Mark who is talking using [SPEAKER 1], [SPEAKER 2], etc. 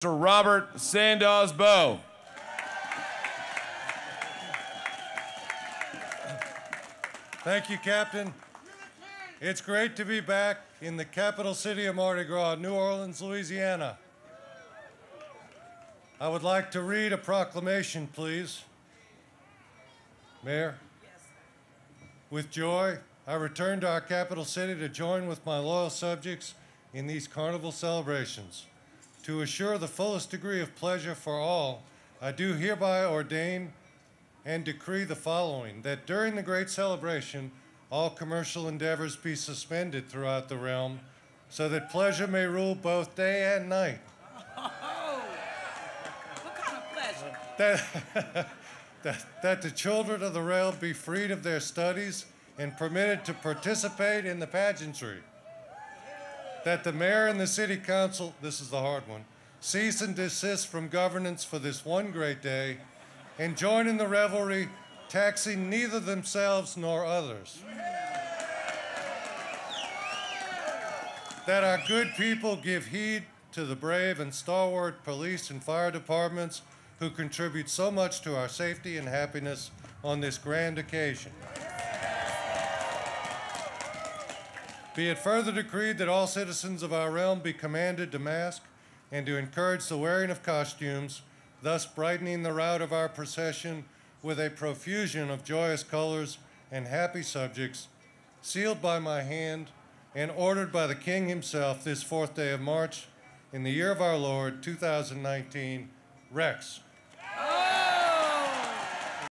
[SPEAKER 1] Sir Robert Sandoz Bowe.
[SPEAKER 2] Thank you, Captain. It's great to be back in the capital city of Mardi Gras, New Orleans, Louisiana. I would like to read a proclamation, please. Mayor? Yes. With joy, I return to our capital city to join with my loyal subjects in these carnival celebrations. To assure the fullest degree of pleasure for all, I do hereby ordain and decree the following: that during the great celebration, all commercial endeavors be suspended throughout the realm, so that pleasure may rule both day and night.
[SPEAKER 3] Oh, what kind of pleasure?
[SPEAKER 2] That the children of the realm be freed of their studies and permitted to participate in the pageantry. That the mayor and the city council, this is the hard one, cease and desist from governance for this one great day and join in the revelry, taxing neither themselves nor others. That our good people give heed to the brave and stalwart police and fire departments who contribute so much to our safety and happiness on this grand occasion. Be it further decreed that all citizens of our realm be commanded to mask and to encourage the wearing of costumes, thus brightening the route of our procession with a profusion of joyous colors and happy subjects, sealed by my hand and ordered by the King himself this 4th day of March, in the year of our Lord, 2019, Rex.